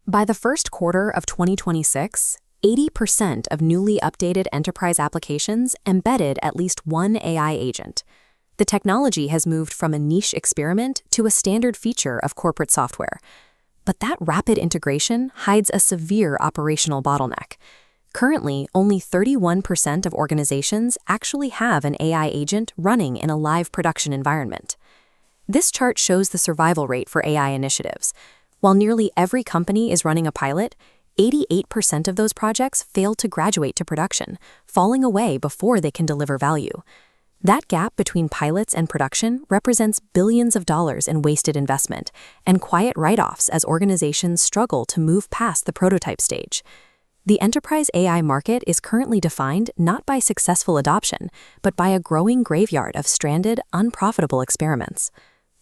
By the first quarter of 2026, 80% of newly updated enterprise applications embedded at least one AI agent. The technology has moved from a niche experiment to a standard feature of corporate software. But that rapid integration hides a severe operational bottleneck. Currently, only 31% of organizations actually have an AI agent running in a live production environment. This chart shows the survival rate for AI initiatives. While nearly every company is running a pilot, 88% of those projects fail to graduate to production, falling away before they can deliver value. That gap between pilots and production represents billions of dollars in wasted investment and quiet write-offs as organizations struggle to move past the prototype stage. The enterprise AI market is currently defined not by successful adoption, but by a growing graveyard of stranded, unprofitable experiments.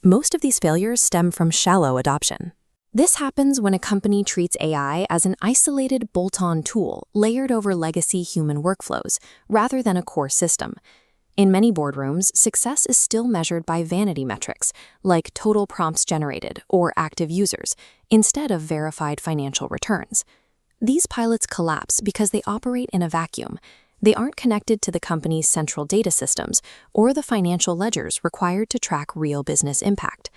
Most of these failures stem from shallow adoption. This happens when a company treats AI as an isolated bolt-on tool layered over legacy human workflows, rather than a core system. In many boardrooms, success is still measured by vanity metrics, like total prompts generated or active users, instead of verified financial returns. These pilots collapse because they operate in a vacuum. They aren't connected to the company's central data systems or the financial ledgers required to track real business impact.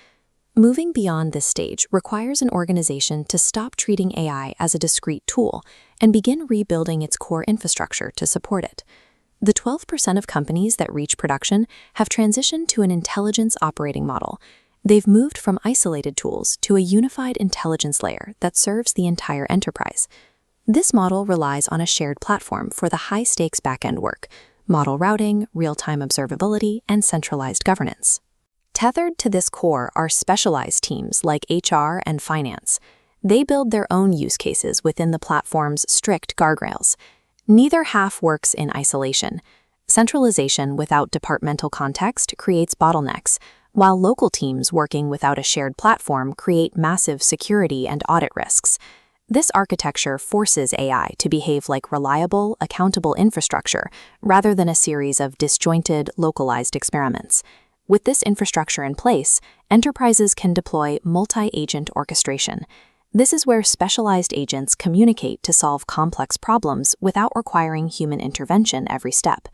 Moving beyond this stage requires an organization to stop treating AI as a discrete tool and begin rebuilding its core infrastructure to support it. The 12% of companies that reach production have transitioned to an intelligence operating model. They've moved from isolated tools to a unified intelligence layer that serves the entire enterprise. This model relies on a shared platform for the high-stakes backend work, model routing, real-time observability, and centralized governance. Tethered to this core are specialized teams like HR and finance. They build their own use cases within the platform's strict guardrails. Neither half works in isolation. Centralization without departmental context creates bottlenecks, while local teams working without a shared platform create massive security and audit risks. This architecture forces AI to behave like reliable, accountable infrastructure rather than a series of disjointed, localized experiments. With this infrastructure in place, enterprises can deploy multi-agent orchestration. This is where specialized agents communicate to solve complex problems without requiring human intervention every step.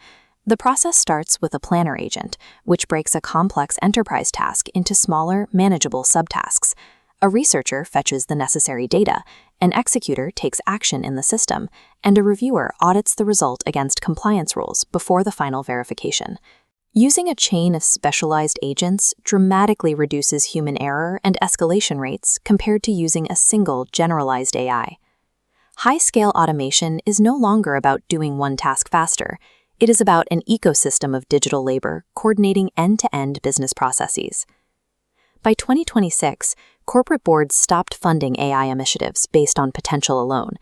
The process starts with a planner agent, which breaks a complex enterprise task into smaller, manageable subtasks. A researcher fetches the necessary data, an executor takes action in the system, and a reviewer audits the result against compliance rules before the final verification. Using a chain of specialized agents dramatically reduces human error and escalation rates compared to using a single generalized AI. High-scale automation is no longer about doing one task faster. It is about an ecosystem of digital labor coordinating end-to-end business processes. By 2026, corporate boards stopped funding AI initiatives based on potential alone.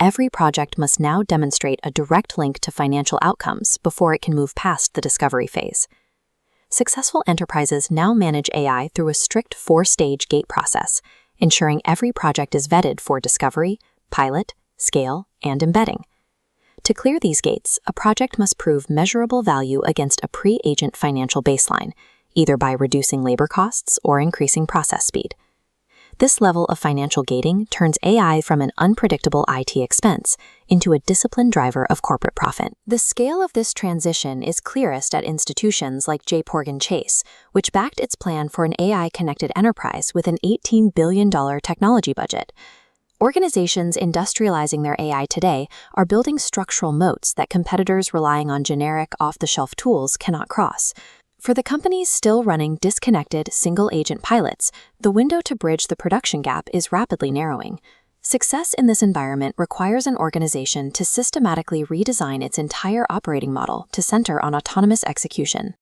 Every project must now demonstrate a direct link to financial outcomes before it can move past the discovery phase. Successful enterprises now manage AI through a strict 4-stage gate process, ensuring every project is vetted for discovery, pilot, scale, and embedding. To clear these gates, a project must prove measurable value against a pre-agent financial baseline, either by reducing labor costs or increasing process speed. This level of financial gating turns AI from an unpredictable IT expense into a disciplined driver of corporate profit. The scale of this transition is clearest at institutions like JPMorgan Chase, which backed its plan for an AI-connected enterprise with an $18 billion technology budget. Organizations industrializing their AI today are building structural moats that competitors relying on generic, off-the-shelf tools cannot cross. For the companies still running disconnected, single-agent pilots, the window to bridge the production gap is rapidly narrowing. Success in this environment requires an organization to systematically redesign its entire operating model to center on autonomous execution.